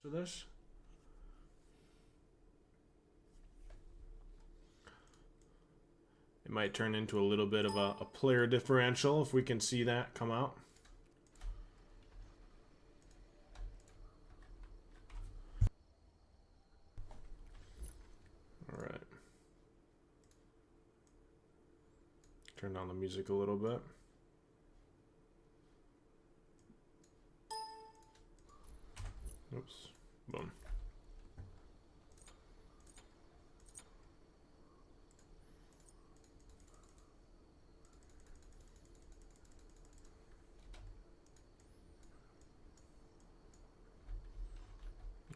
For this. It might turn into a little bit of a player differential if we can see that come out. All right. Turn down the music a little bit. Oops. Boom.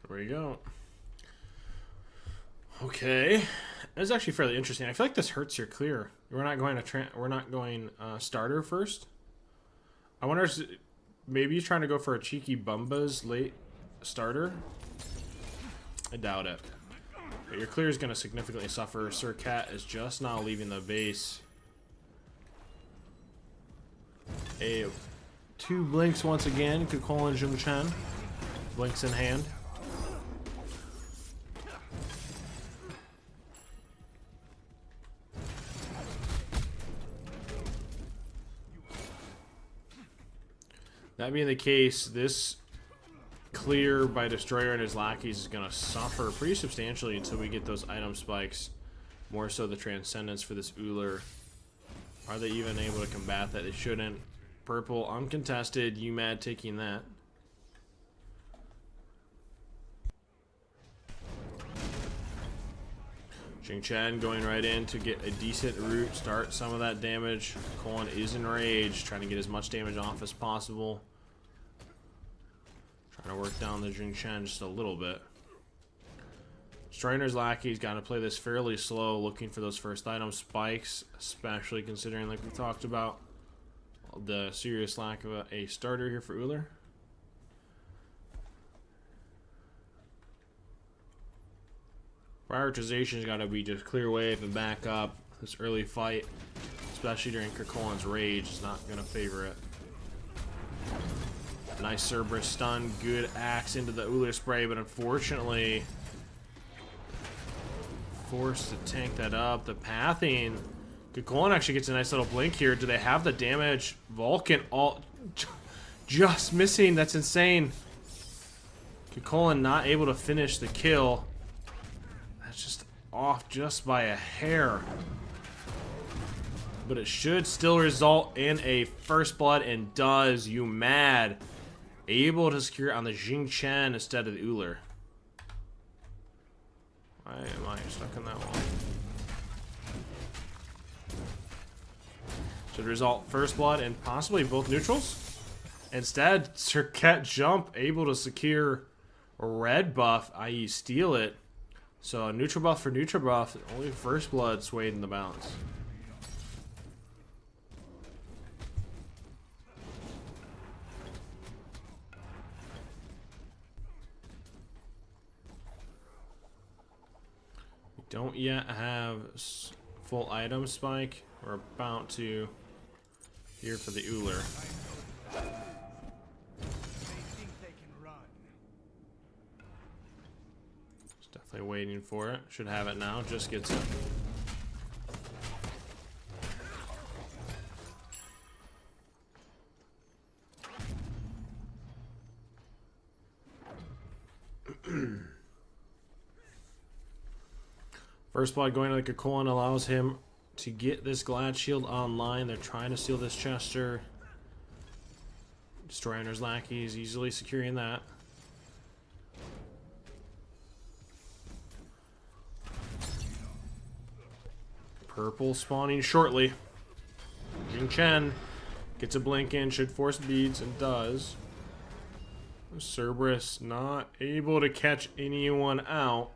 There we go. Okay, that's actually fairly interesting. I feel like this hurts your clear. We're not going to starter first. I wonder if maybe he's trying to go for a cheeky Bumba's late starter. I doubt it. But your clear is going to significantly suffer. Sir Cat is just now leaving the base. Two blinks once again. Kukol and Jung Chen. Blinks in hand. That being the case, this clear by Destroyer and his Lackeys is going to suffer pretty substantially until we get those item spikes. More so the Transcendence for this uLer. Are they even able to combat that? They shouldn't. Purple, uncontested. uMaD taking that. Jing Chen going right in to get a decent root, start some of that damage. Colin is enraged, trying to get as much damage off as possible. Trying to work down the Jing Chen just a little bit. Strider's Lackey's got to play this fairly slow, looking for those first item spikes, especially considering, like we talked about, the serious lack of a starter here for uLer. Prioritization's got to be just clear wave and back up. This early fight, especially during Kerkolan's rage, is not going to favor it. Nice Cerberus stun, good axe into the uLer spray, but unfortunately forced to tank that up. The pathing, Kerkolan actually gets a nice little blink here. Do they have the damage? Vulcan all just missing. That's insane. Kerkolan not able to finish the kill. Just off just by a hair, but it should still result in a first blood, and does. uMaD able to secure on the Jing Chen instead of the uLer. Why am I stuck in that one? Should result first blood and possibly both neutrals. Instead, Sir Cat Jump able to secure a red buff, i.e. steal it. So, neutral buff for neutral buff, only first blood swayed in the balance. We don't yet have full item spike. We're about to here for the uLer. Definitely waiting for it. Should have it now. Just gets it. First blood going to the Kerkolan allows him to get this Glad Shield online. They're trying to steal this Chester. Destroying his Lackeys, easily securing that. Purple spawning shortly. Jing Chen gets a blink in, should force beads, and does. Cerberus not able to catch anyone out.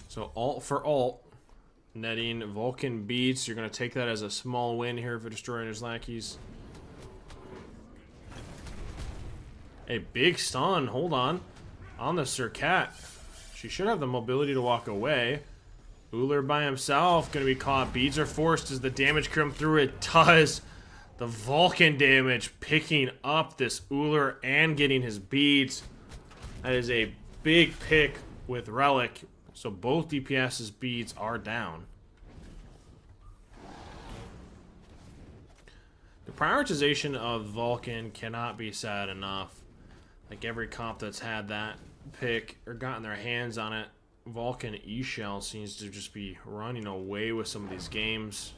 So alt for alt. Netting Vulcan beats. You're going to take that as a small win here for destroying his Lackeys. A big stun. Hold on the Sir Cat. She should have the mobility to walk away. uLer by himself, going to be caught. Beads are forced as the damage come through. It does. The Vulcan damage picking up this uLer and getting his beads. That is a big pick with Relic. So both DPS's beads are down. The prioritization of Vulcan cannot be said enough. Like every comp that's had that pick or gotten their hands on it, Vulcan E-Shell seems to just be running away with some of these games.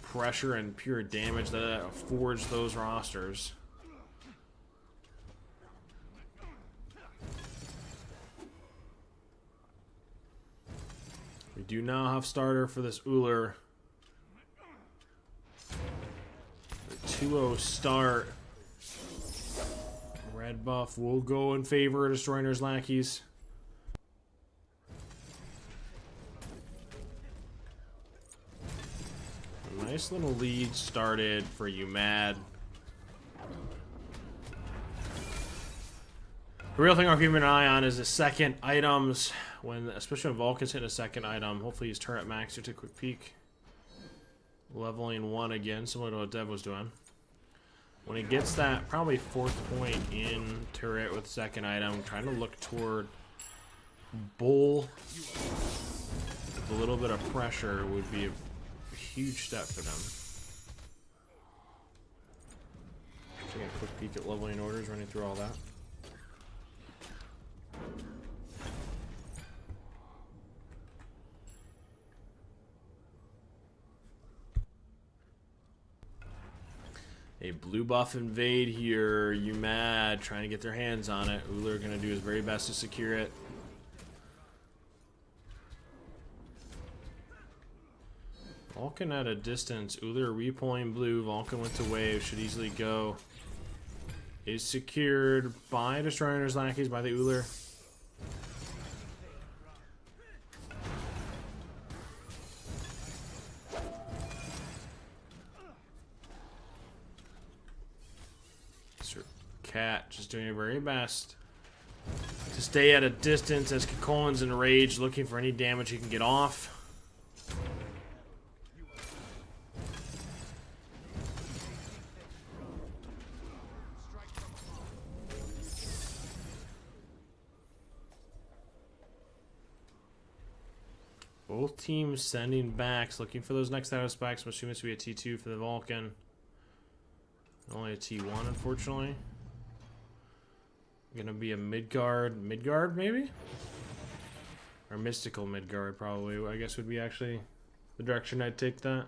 Pressure and pure damage that affords those rosters. We do now have starter for this Uller. The 2-0 start. Red buff will go in favor of Destroyers Lackeys. A nice little lead started for uMaD. The real thing I'm keeping an eye on is the second items. Especially when Vulcan's hitting a second item. Hopefully he's turret max to take a quick peek. Leveling 1 again, similar to what Dev was doing. When he gets that probably 4th point in turret with second item, trying to look toward Bull with a little bit of pressure would be a huge step for them. Taking a quick peek at leveling orders, running through all that. A blue buff invade here. uMaD trying to get their hands on it. Uller going to do his very best to secure it. Vulcan at a distance. Uller repulling blue. Vulcan went to wave. Should easily go. Is secured by Destroyers Lackeys by the Uller. Cat just doing her very best to stay at a distance as Kakolin's enraged, looking for any damage he can get off. Both teams sending backs, looking for those next out of specs. I'm assuming this will be a T2 for the Vulcan. Only a T1, unfortunately. Gonna be a Midgard maybe? Or mystical Midgard probably, I guess would be actually the direction I'd take that.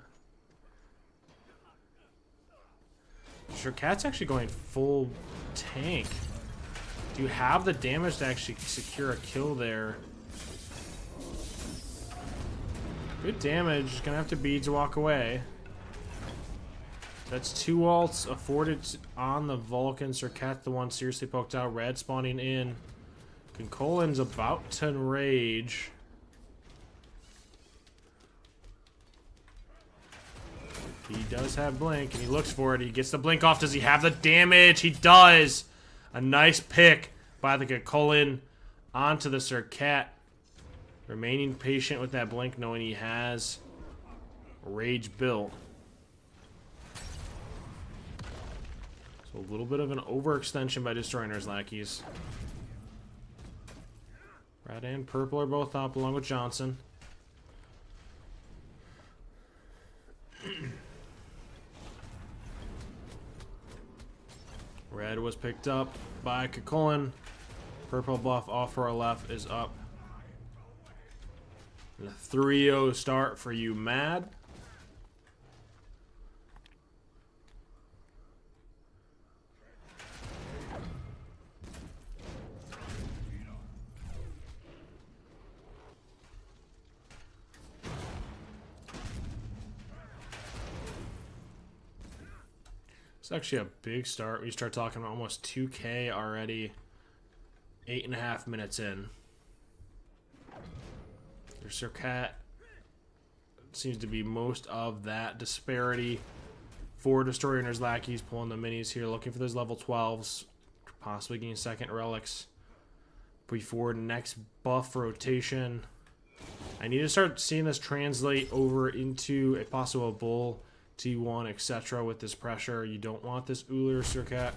Sure, Cat's actually going full tank. Do you have the damage to actually secure a kill there? Good damage, gonna have to bead to walk away. That's 2 ults afforded on the Vulcan. Cat the one seriously poked out. Red spawning in. Kakolin's about to enrage. He does have blink, and he looks for it. He gets the blink off. Does he have the damage? He does. A nice pick by the Kakolin onto the Cat. Remaining patient with that blink, knowing he has rage built. So a little bit of an overextension by Destroyers Lackeys. Red and purple are both up along with Johnson. Red was picked up by Kakolin. Purple buff off to our left is up. And a 3-0 start for uMaD. It's actually a big start. We start talking about almost 2K already. 8.5 minutes in. There's Cat. Seems to be most of that disparity for Destroyers Lackeys, pulling the minis here, looking for those level 12s, possibly getting second relics before next buff rotation. I need to start seeing this translate over into a possible bull T1, etc. with this pressure. You don't want this Uller Cat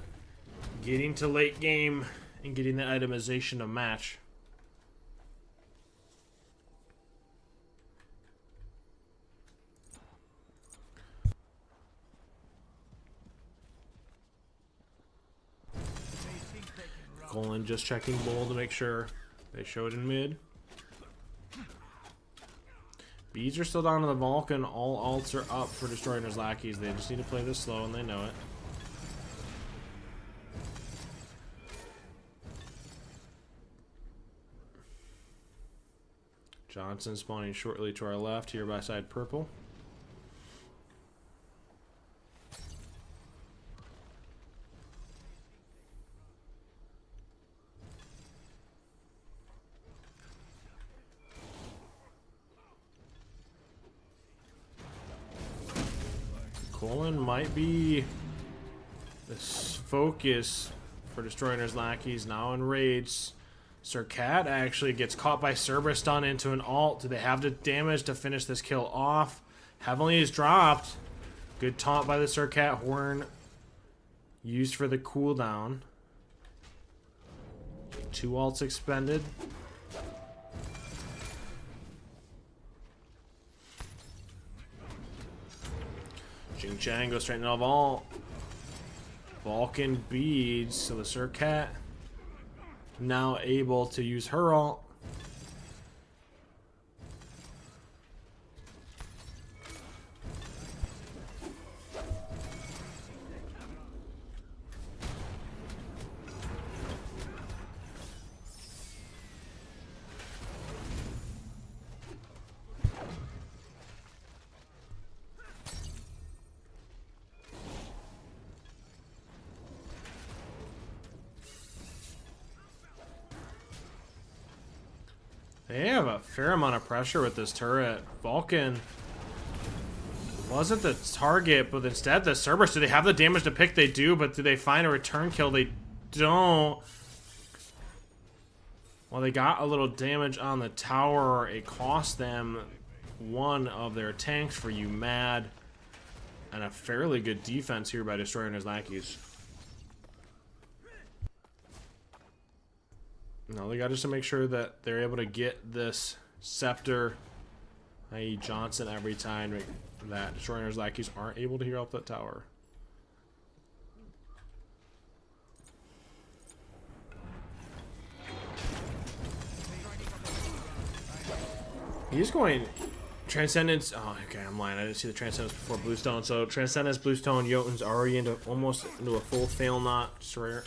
Getting to late game and getting the itemization of match. Colin just checking bull to make sure they showed in mid. Beads are still down to the Vulcan. All alts are up for destroying his lackeys. They just need to play this slow and they know it. Johnson spawning shortly to our left here by side purple. Colin might be the focus for destroying his lackeys. Now in raids. Sir Cat actually gets caught by Cerberus stun into an alt. Do they have the damage to finish this kill off? Heavenly is dropped. Good taunt by the Sir Cat horn. Used for the cooldown. 2 alts expended. Jing Chang goes straight into the vault. Vulcan beads, so the Sir Cat now able to use her ult. They have a fair amount of pressure with this turret. Vulcan wasn't the target, but instead the Cerberus. Do they have the damage to pick? They do, but do they find a return kill? They don't. Well, they got a little damage on the tower. It cost them one of their tanks for uMaD. And a fairly good defense here by destroying his lackeys. No, they got just to make sure that they're able to get this scepter, i.e. Johnson, every time that destroying his lackeys aren't able to heal up that tower. He's going Transcendence. Oh, okay, I'm lying. I didn't see the Transcendence before Bluestone. So Transcendence, Bluestone, Jotun's already into almost into a full fail knot destroyer.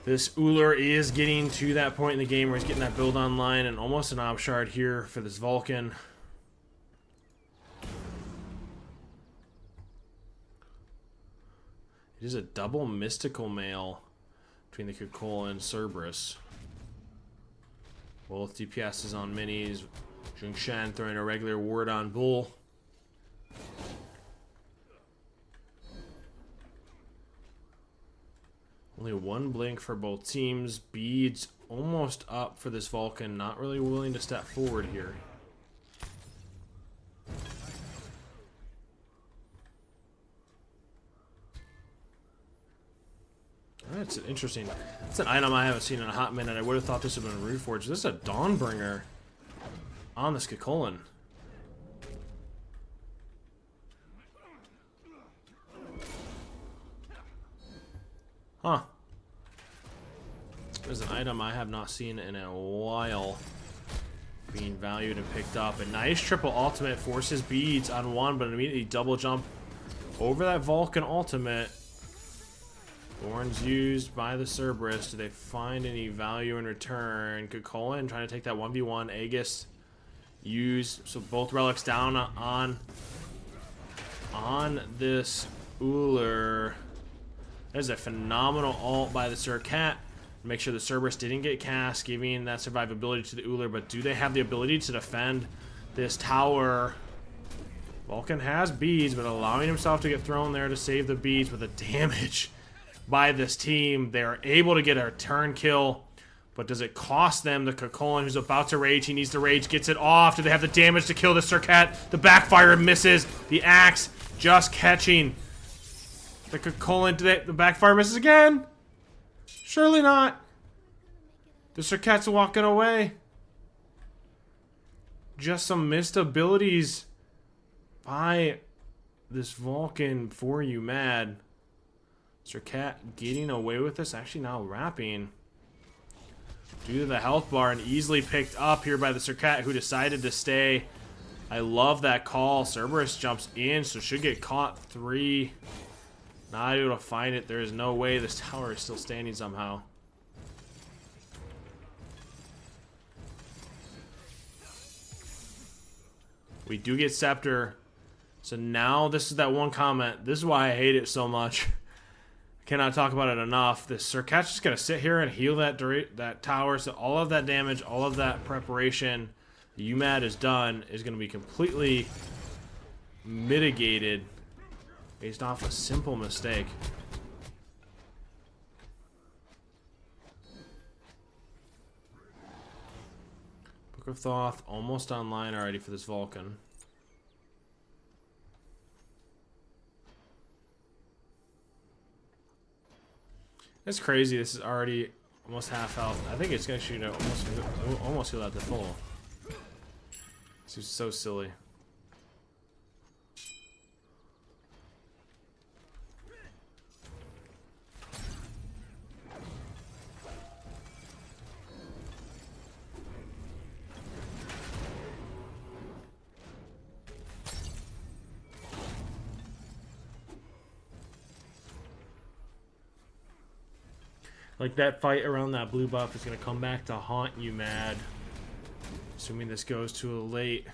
This Uller is getting to that point in the game where he's getting that build online and almost an Ob Shard here for this Vulcan. It is a double mystical mail between the Kukul and Cerberus. Both DPSs on minis. Zhongshan throwing a regular ward on Bull. Only one blink for both teams. Beads almost up for this Vulcan. Not really willing to step forward here. That's interesting. That's an item I haven't seen in a hot minute. I would have thought this would have been a Reforged. This is a Dawnbringer on this Kikolan. Huh. There's an item I have not seen in a while being valued and picked up. A nice triple ultimate forces beads on one, but immediately double jump over that Vulcan ultimate. Thorns used by the Cerberus. Do they find any value in return? Kikolan trying to take that 1v1. Aegis used. So both relics down on this Uller. There's a phenomenal ult by the Sir Cat. Make sure the Cerberus didn't get cast, giving that survivability to the Uller. But do they have the ability to defend this tower? Vulcan has beads, but allowing himself to get thrown there to save the beads with the damage by this team. They are able to get a turn kill, but does it cost them? The Kikolan, who's about to rage, he needs to rage, gets it off. Do they have the damage to kill the Sir Cat? The backfire misses. The axe just catching The colon, the backfire misses again. Surely not. The Circuit's walking away. Just some missed abilities by this Vulcan for uMaD. Circuit getting away with this. Actually now wrapping. Due to the health bar and easily picked up here by the Circuit, who decided to stay. I love that call. Cerberus jumps in, so should get caught 3. Not able to find it. There is no way this tower is still standing somehow. We do get Scepter. So now this is that one comment. This is why I hate it so much. I cannot talk about it enough. The Circuit's just going to sit here and heal that tower. So all of that damage, all of that preparation uMaD is done is going to be completely mitigated based off a simple mistake. Book of Thoth almost online already for this Vulcan. That's crazy. This is already almost half health. I think it's going to shoot out almost heal out to full. This is so silly. Like that fight around that blue buff is going to come back to haunt uMaD. Assuming this goes to a late.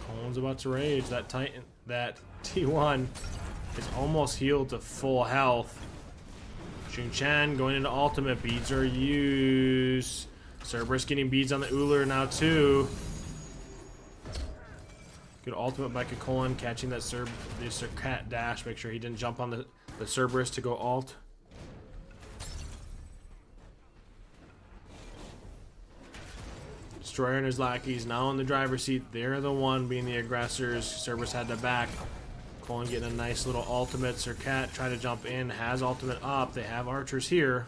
Colin's about to rage. That Titan, that T1 is almost healed to full health. Xun going into ultimate. Beads are used. Cerberus getting beads on the Uller now too. Good ultimate by Colin, catching that the Circuit dash. Make sure he didn't jump on the Cerberus to go alt. Destroyer and his lackeys now in the driver's seat. They're the one being the aggressors. Cerberus had to back. Colin getting a nice little ultimate. Circuit trying to jump in. Has ultimate up. They have archers here.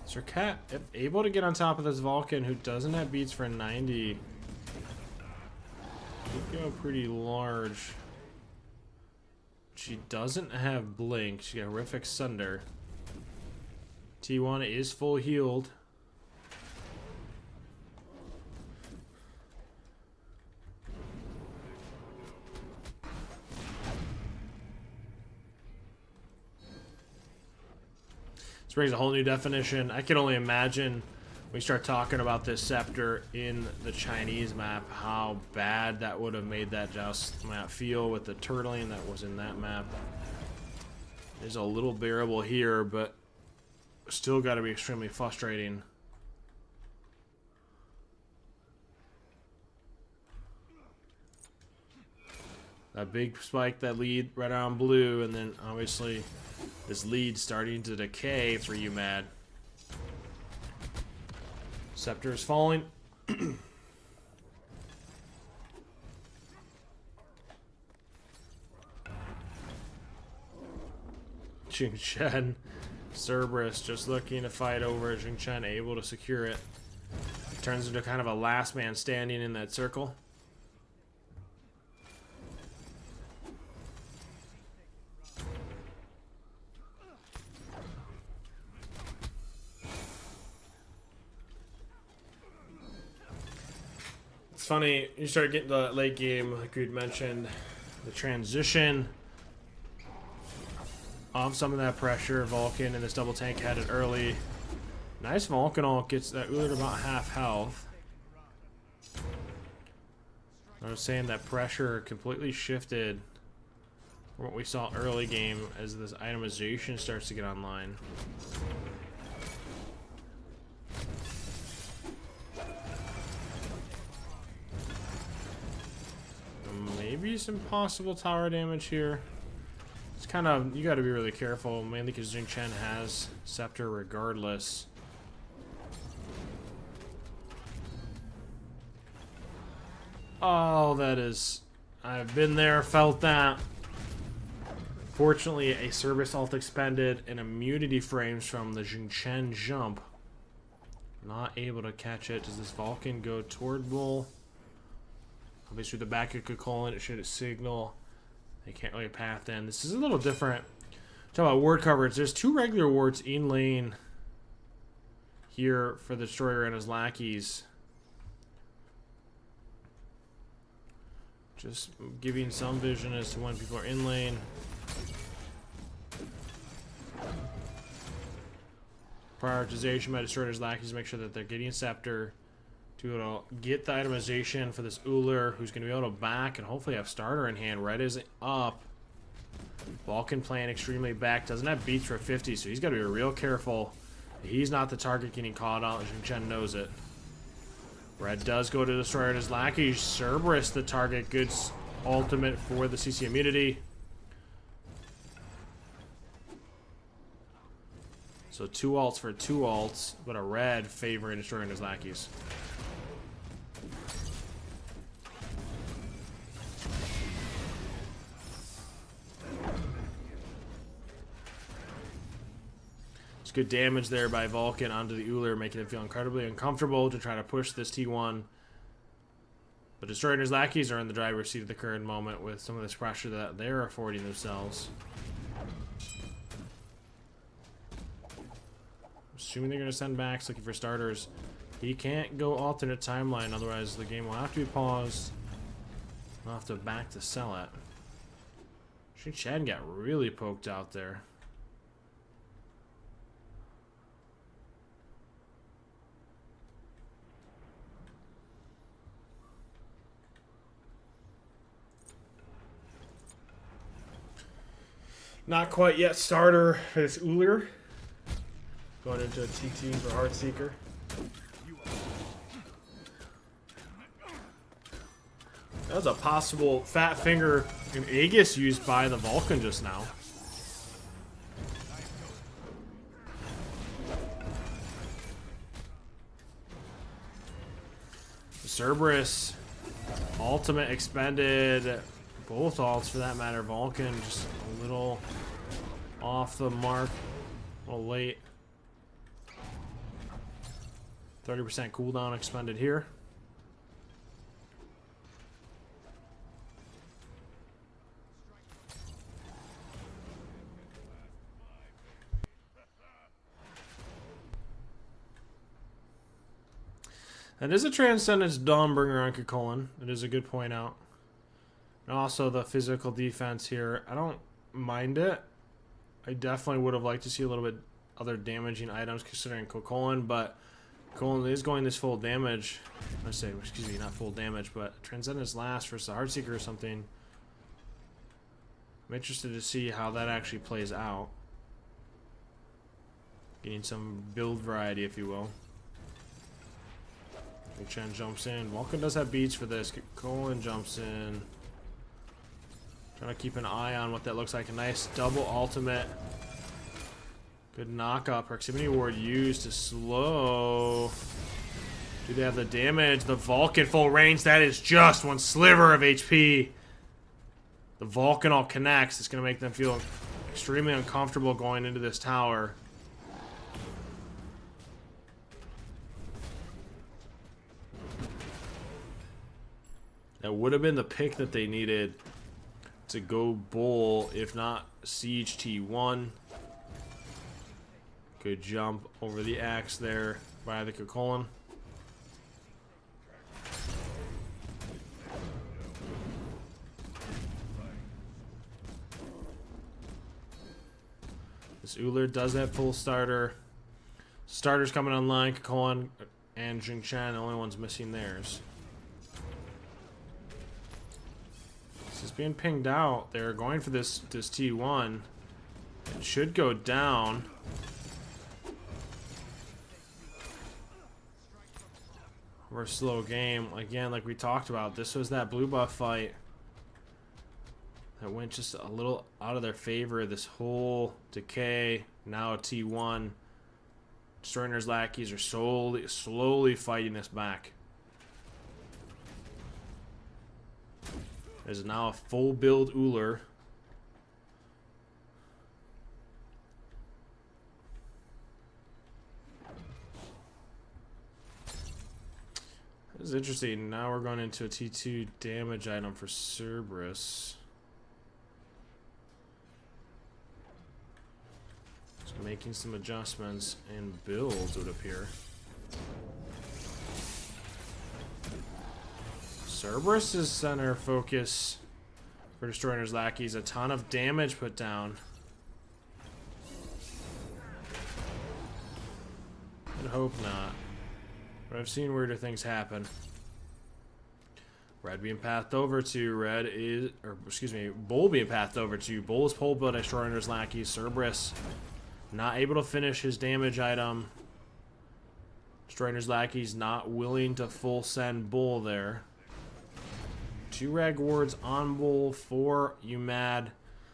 Circuit able to get on top of this Vulcan who doesn't have beats for 90. Could go pretty large. She doesn't have blink. She got horrific sunder. T1 is full healed. This brings a whole new definition. I can only imagine when we start talking about this scepter in the Chinese map, how bad that would have made that Joust map feel with the turtling that was in that map. It's a little bearable here, but still got to be extremely frustrating. That big spike, that lead right on blue, and then obviously this lead starting to decay for uMaD. Scepter is falling. Xun, Cerberus just looking to fight over. Xun able to secure it. Turns into kind of a last man standing in that circle. It's funny, you start getting to that late game, like we'd mentioned, the transition of some of that pressure. Vulcan and this double tank had it early. Nice Vulcan ult gets that Uller to about half health. I was saying that pressure completely shifted from what we saw early game as this itemization starts to get online. maybe some possible tower damage here. It's kind of, you got to be really careful, mainly because Jing Chen has Scepter regardless. Oh, that is, I've been there, felt that. Fortunately, a Cerberus ult expended and immunity frames from the Jing Chen jump. Not able to catch it. Does this Vulcan go toward Bull? Obviously, the back of Kukulin, it should signal. They can't really path in. This is a little different. Talk about ward coverage. There's 2 regular wards in lane here for the Destroyer and his Lackeys. Just giving some vision as to when people are in lane. Prioritization by Destroyer's Lackeys to make sure that they're getting Scepter to get the itemization for this Uller, who's going to be able to back and hopefully have Starter in hand. Red is up. Vulcan playing extremely back. Doesn't have beats for 50, so he's got to be real careful. He's not the target getting caught out. Jing Chen knows it. Red does go to Destroyer his Lackeys. Cerberus the target. Good ultimate for the CC immunity. So 2 ults for 2 ults, but a red favoring Destroying his Lackeys. It's good damage there by Vulcan onto the Uller, making him feel incredibly uncomfortable to try to push this T1. But Destroying his Lackeys are in the driver's seat at the current moment with some of this pressure that they're affording themselves. Assuming they're going to send backs looking for starters. He can't go alternate timeline, otherwise the game will have to be paused. We'll have to back to sell it. Jing Chen got really poked out there. Not quite yet starter for this Uller. Going into a TT for Heartseeker. That was a possible fat finger and Aegis used by the Vulcan just now. Cerberus ultimate expended. Both ults for that matter. Vulcan just a little off the mark. A little late. 30% cooldown expended here. That is a Transcendence Dawnbringer on Kukulin. It is a good point out. And also the physical defense here. I don't mind it. I definitely would have liked to see a little bit other damaging items considering Kukulin, but Kukulin is going this full damage. I say, excuse me, not full damage, but Transcendence last versus a Heartseeker or something. I'm interested to see how that actually plays out. Getting some build variety, if you will. Chen jumps in. Vulcan does have beats for this. Kukulin jumps in. Trying to keep an eye on what that looks like. A nice double ultimate. Good knockup. Proximity ward used to slow. Do they have the damage? The Vulcan full range. That is just one sliver of HP. The Vulcan all connects. It's going to make them feel extremely uncomfortable going into this tower. That would have been the pick that they needed to go Bull, if not Siege T1. Good jump over the axe there by the Kukulin. This Uller does have full starter. Starters coming online. Kukulin and Jing Chen, the only ones missing theirs. This is being pinged out. They're going for this T1. It should go down. We're a slow game. Again, like we talked about, this was that blue buff fight. That went just a little out of their favor. This whole decay, now a T1. Destroyer's Lackeys are slowly fighting this back. There's now a full build Uller. This is interesting. Now we're going into a T2 damage item for Cerberus. So making some adjustments and builds, it would appear. Cerberus' center focus for Destroyer's Lackeys. A ton of damage put down. I'd hope not. But I've seen weirder things happen. Red being pathed over to Bull being pathed over to. Bull is pulled by Destroyer's Lackeys. Cerberus not able to finish his damage item. Destroyer's Lackeys not willing to full send Bull there. 2 rag wards on Bull for uMaD.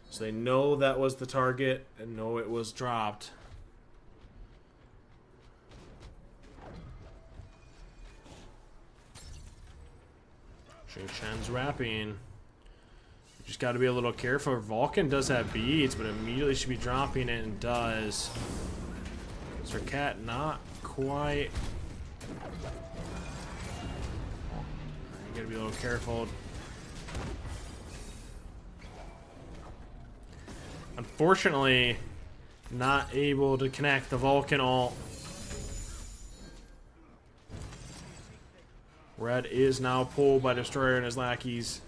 So they know that was the target and know it was dropped. Shen's wrapping. You just got to be a little careful. Vulcan does have beads, but immediately should be dropping it and does. Cat not quite. You gotta be a little careful. Unfortunately, not able to connect the Vulcan ult. Red is now pulled by Destroyer and his Lackeys.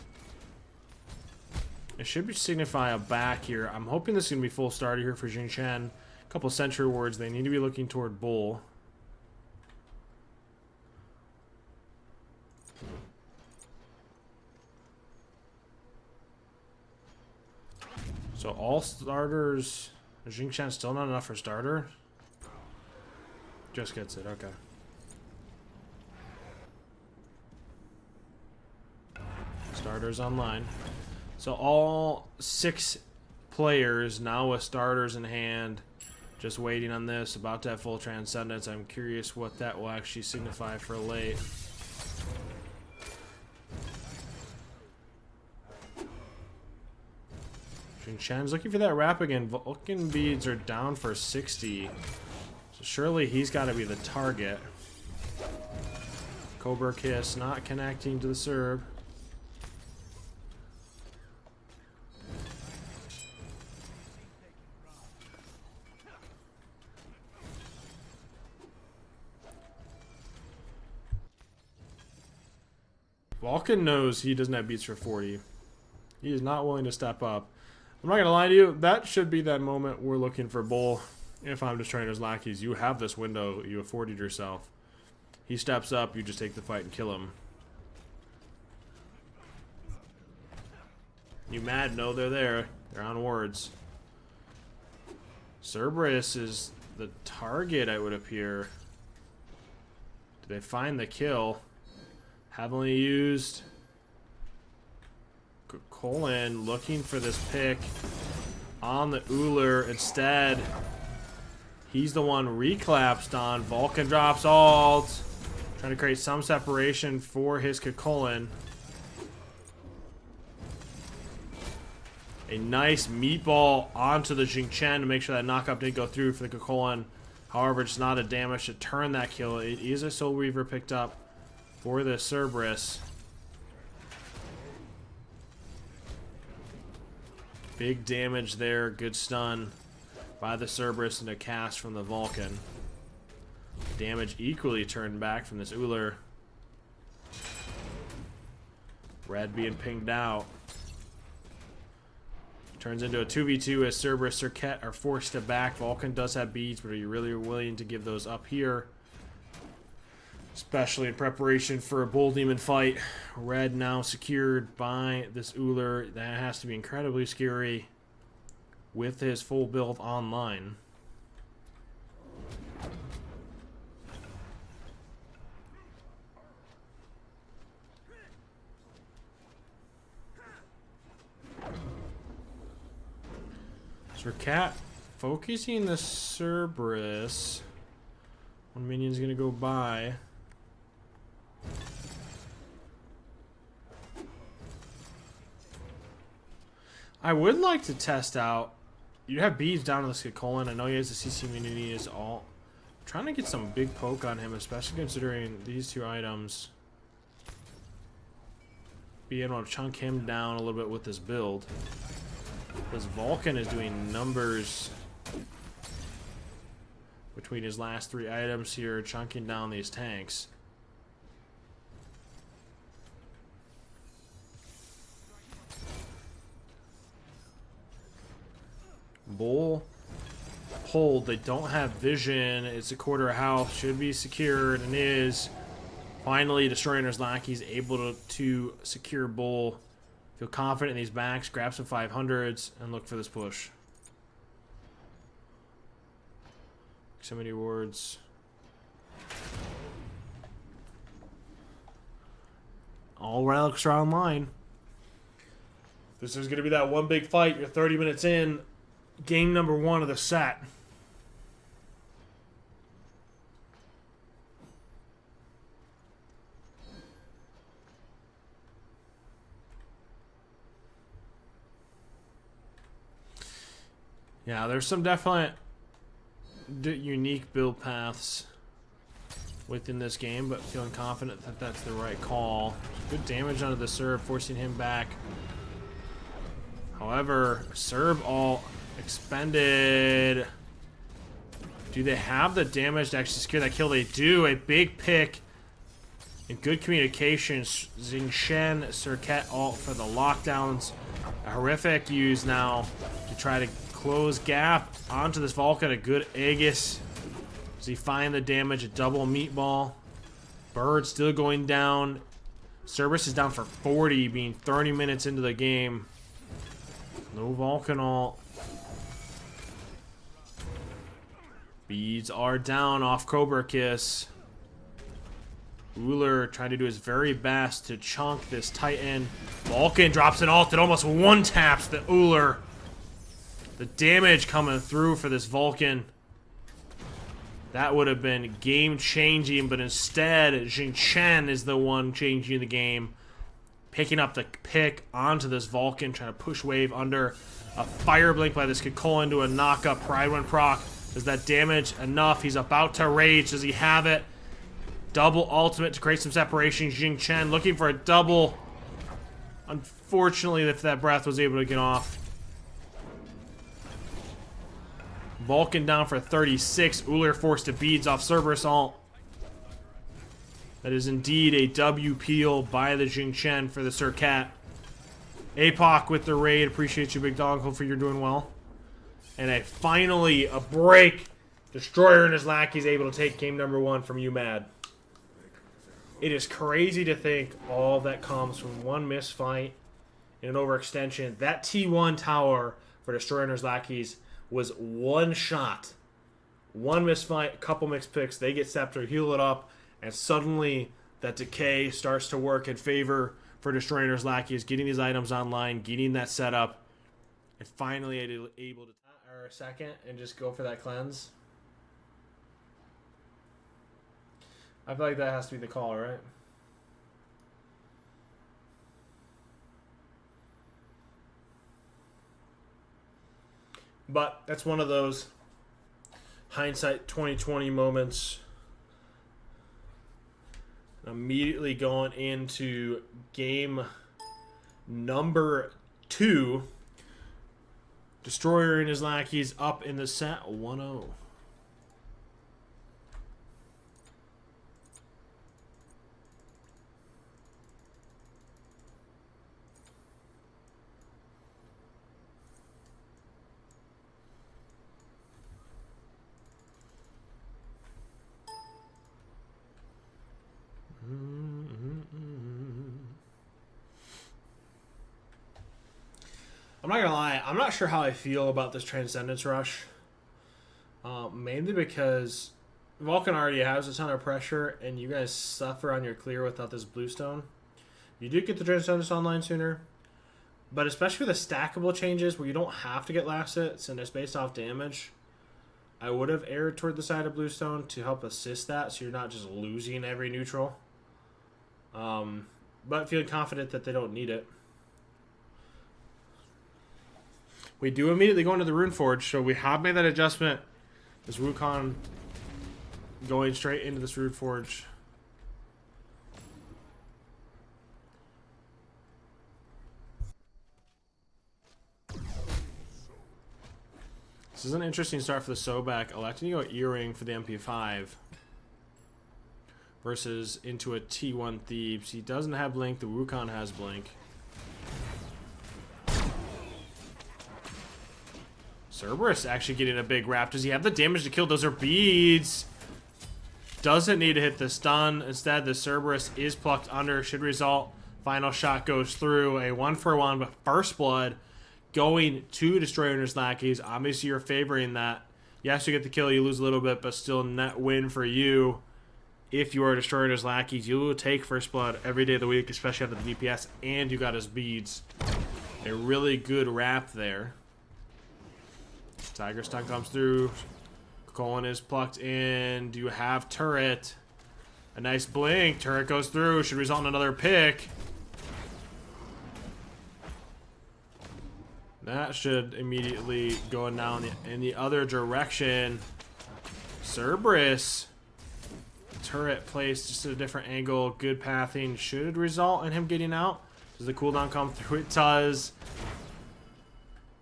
It should signify a back here. I'm hoping this is going to be full starter here for Jing Chen. A couple sentry wards. They need to be looking toward Bull. So all starters. Jing Chen still not enough for starter? Just gets it. Okay. Starters online. So all 6 players now with starters in hand, just waiting on this, about to have full transcendence. I'm curious what that will actually signify for late. Jing Chen's looking for that wrap again. Vulcan beads are down for 60. So surely he's got to be the target. Cobra Kiss not connecting to the Serb. Vulcan knows he doesn't have beats for 40. He is not willing to step up. I'm not going to lie to you. That should be that moment we're looking for Bull. If I'm just trying his Lackeys, you have this window. You afforded yourself. He steps up. You just take the fight and kill him. uMaD know they're there. They're on wards. Cerberus is the target, it would appear. Do they find the kill? Heavily used. Colin looking for this pick on the Uller. Instead, he's the one reclapsed on. Vulcan drops ult. Trying to create some separation for his Colin. A nice meatball onto the Jing Chen to make sure that knockup didn't go through for the Colin. However, it's not a damage to turn that kill. It is a Soul Reaver picked up for the Cerberus. Big damage there. Good stun by the Cerberus and a cast from the Vulcan. Damage equally turned back from this Uller. Red being pinged out. Turns into a 2v2 as Cerberus and Serket are forced to back. Vulcan does have beads, but are you really willing to give those up here? Especially in preparation for a Bull Demon fight. Red now secured by this Uller. That has to be incredibly scary with his full build online. So Cat focusing the Cerberus. One minion's gonna go by. I would like to test out. You have beads down on the Skakolan. I know he has the CC immunity as all. Trying to get some big poke on him, especially considering these two items. Being able to chunk him down a little bit with this build. This Vulcan is doing numbers between his last three items here, chunking down these tanks. Bull hold. They don't have vision. It's a quarter house. Should be secured and is. Finally, Destroyer's Lackeys able to secure Bull. Feel confident in these backs. Grab some 500s and look for this push. Proximity wards. All relics are online. This is going to be that one big fight. You're 30 minutes in. Game number 1 of the set. Yeah, there's some definite unique build paths within this game, but feeling confident that that's the right call. Good damage onto the Serb, forcing him back. However, Serb all expended. Do they have the damage to actually secure that kill? They do. A big pick and good communication. Xingchen, Circuit ult for the lockdowns. A horrific use now to try to close gap onto this Vulcan. A good Aegis. Does he find the damage? A double meatball. Bird still going down. Cerberus is down for 40, being 30 minutes into the game. No Vulcan ult. Beads are down off Cobra Kiss. Uller trying to do his very best to chunk this Titan. Vulcan drops an ult that almost one-taps the Uller. The damage coming through for this Vulcan. That would have been game-changing, but instead, Xingchen is the one changing the game. Picking up the pick onto this Vulcan, trying to push wave under. A fire blink by this Kikola into a knock-up. Pride 1 proc. Is that damage enough? He's about to rage. Does he have it? Double ultimate to create some separation. Xingchen looking for a double. Unfortunately, if that breath was able to get off. Vulcan down for 36. Uller forced to beads off Cerberus ult. That is indeed a W peel by the Xingchen for the Sir Cat. APOC with the raid. Appreciate you, big dog. Hopefully you're doing well. And finally, a break. Destroyer and his Lackeys able to take game number 1 from uMaD. It is crazy to think all that comes from one misfight and an overextension. That T1 tower for Destroyer and his Lackeys was one shot. One misfight, a couple mixed picks. They get Scepter, heal it up, and suddenly that decay starts to work in favor for Destroyer and his Lackeys, getting these items online, getting that set up, and finally able to a second and just go for that cleanse. I feel like that has to be the call, right? But that's one of those hindsight 2020 moments. Immediately going into game number 2. Destroyer and his Lackeys up in the set 1-0. I'm not gonna lie, I'm not sure how I feel about this Transcendence Rush. Mainly because Vulcan already has a ton of pressure, and you guys suffer on your clear without this Bluestone. You do get the Transcendence online sooner. But especially for the stackable changes where you don't have to get last hits and it's based off damage, I would have erred toward the side of Bluestone to help assist that so you're not just losing every neutral. But feeling confident that they don't need it. We do immediately go into the Rune Forge, so we have made that adjustment. This Wukong going straight into this Rune Forge. This is an interesting start for the Sobek, electing to go Earring for the MP5 versus into a T1 Thebes. He doesn't have Blink, the Wukong has Blink. Cerberus actually getting a big wrap. Does he have the damage to kill? Those are beads. Doesn't need to hit the stun. Instead, the Cerberus is plucked under. Should result. Final shot goes through. A 1-for-1, but first blood going to Destroyer's Lackeys. Obviously, you're favoring that. Yes, you get the kill. You lose a little bit, but still net win for you. If you are Destroyer's Lackeys, you will take first blood every day of the week, especially after the DPS, and you got his beads. A really good wrap there. Tiger Stun comes through. Colin is plucked in. Do you have turret? A nice blink. Turret goes through. Should result in another pick. That should immediately go down in the other direction. Cerberus. Turret placed just at a different angle. Good pathing. Should result in him getting out. Does the cooldown come through? It does.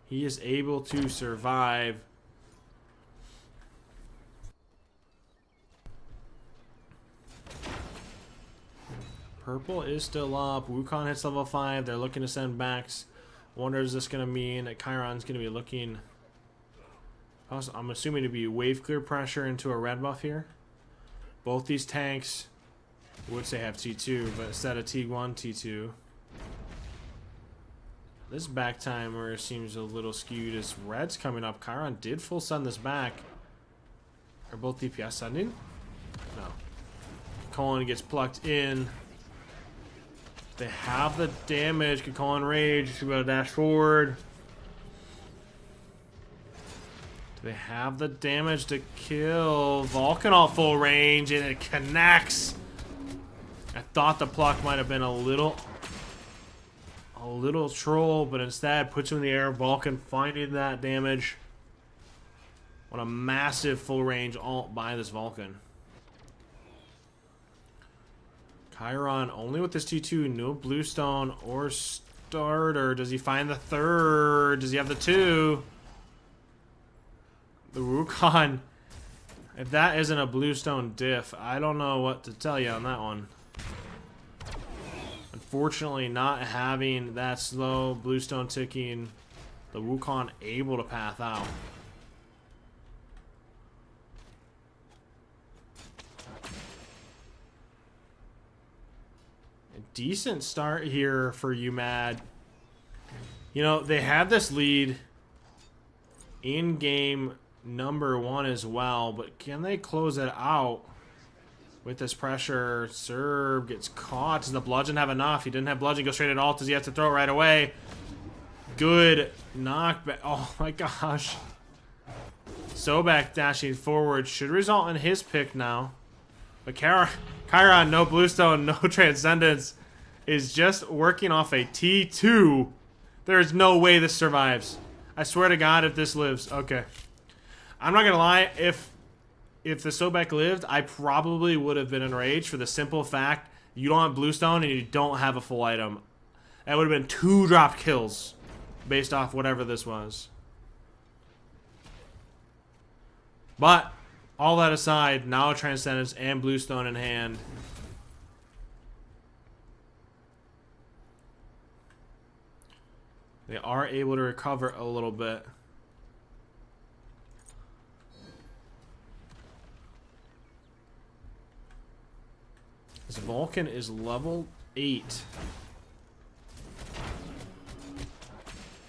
He is able to survive. Purple is still up. Wukong hits level 5. They're looking to send backs. Wonder is this going to mean that Chiron's going to be looking... I'm assuming to be wave clear pressure into a red buff here. Both these tanks would say have T2, but instead of T1, T2. This back timer seems a little skewed as red's coming up. Chiron did full send this back. Are both DPS sending? No. Colin gets plucked in. They have the damage. Can Colin rage? She's going to dash forward. Do they have the damage to kill? Vulcan off full range and it connects. I thought the pluck might have been a little troll, but instead puts him in the air. Vulcan finding that damage. What a massive full range ult by this Vulcan. Chiron only with this T2, no Bluestone or starter. Does he find the third? Does he have the 2? The Wukong. If that isn't a Bluestone diff, I don't know what to tell you on that one. Unfortunately, not having that slow Bluestone ticking, the Wukong able to path out. A decent start here for uMaD. You know, they had this lead in game number 1 as well, but can they close it out? With this pressure, Serb gets caught. Does the bludgeon have enough? He didn't have bludgeon. Go straight at ult. Does he have to throw it right away? Good knockback. Oh my gosh. Sobek dashing forward should result in his pick now. But Chiron, no Bluestone, no Transcendence, is just working off a T2. There is no way this survives. I swear to God if this lives. Okay. I'm not going to lie. If the Sobek lived, I probably would have been enraged for the simple fact you don't have Bluestone and you don't have a full item. That would have been 2 drop kills based off whatever this was. But all that aside, now Transcendence and Bluestone in hand. They are able to recover a little bit. This Vulcan is level 8.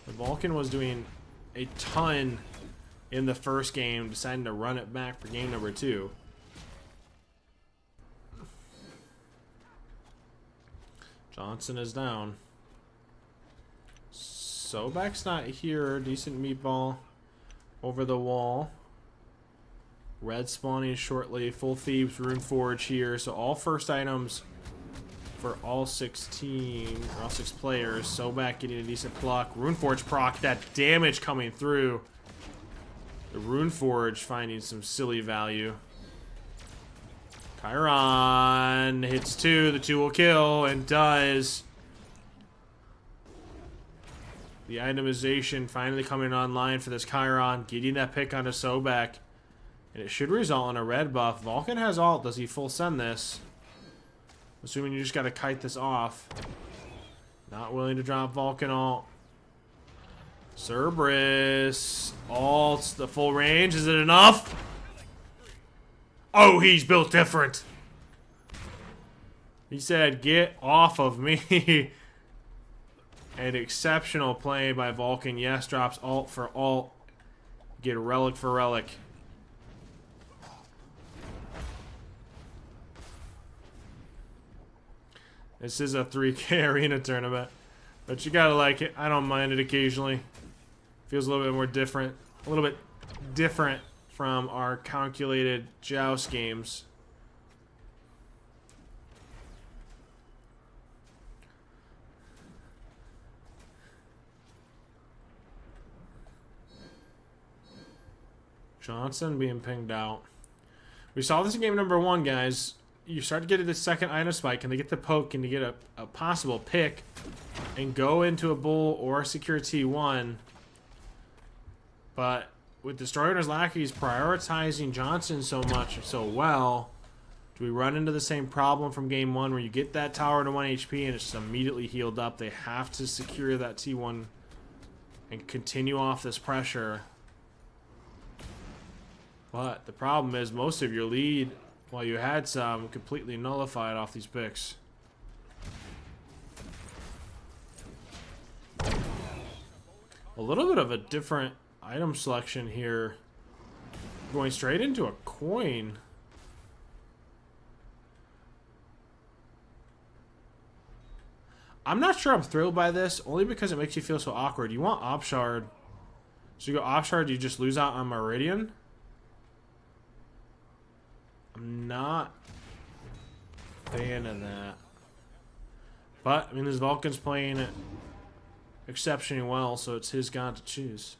The Vulcan was doing a ton in the first game, deciding to run it back for game number 2. Johnson is down. Sobek's not here. Decent meatball over the wall. Red spawning shortly. Full Thieves, Rune Forge here. So all first items for all 16, or all 6 players. Sobek getting a decent pluck. Rune Forge proc. That damage coming through. The Rune Forge finding some silly value. Chiron hits 2. The 2 will kill, and does. The itemization finally coming online for this Chiron. Getting that pick onto Sobek. And it should result in a red buff. Vulcan has ult. Does he full send this? Assuming you just got to kite this off. Not willing to drop Vulcan ult. Cerberus. Ults. The full range. Is it enough? Oh, he's built different. He said, get off of me. An exceptional play by Vulcan. Yes, drops ult for ult. Get relic for relic. This is a 3K arena tournament, but you gotta like it. I don't mind it occasionally. Feels a little bit more different. A little bit different from our calculated Joust games. Johnson being pinged out. We saw this in game number 1, guys. You start to get the second item spike, and they get the poke, and to get a possible pick, and go into a bull or secure T1. But with Destroyer and his Lackeys prioritizing Johnson so much, so well, do we run into the same problem from game 1 where you get that tower to 1 HP and it's just immediately healed up? They have to secure that T1 and continue off this pressure. But the problem is most of your lead, while you had some, completely nullified off these picks. A little bit of a different item selection here. Going straight into a coin. I'm not sure I'm thrilled by this, only because it makes you feel so awkward. You want Op Shard. So you go Op Shard, you just lose out on Meridian. I'm not a fan of that. But, I mean, this Vulcan's playing it exceptionally well, so it's his god to choose.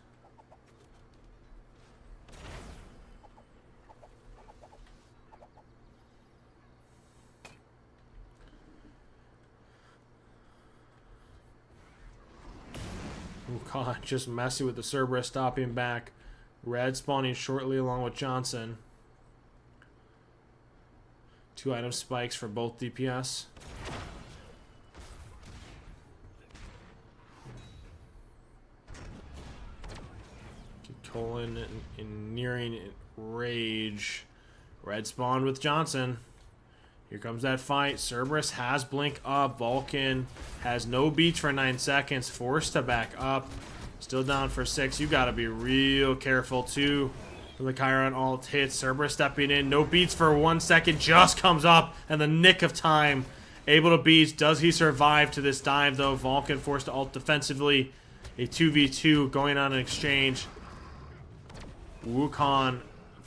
Oh god, just messy with the Cerberus stopping back. Red spawning shortly along with Johnson. 2 item spikes for both DPS. Colin in nearing rage. Red spawned with Johnson. Here comes that fight. Cerberus has blink up. Vulcan has no beats for 9 seconds. Forced to back up. Still down for 6. You gotta be real careful too. The Chiron ult hits. Cerberus stepping in. No beats for 1 second. Just comes up in the nick of time. Able to beat. Does he survive to this dive though? Vulcan forced to ult defensively. A 2v2 going on an exchange. Wukong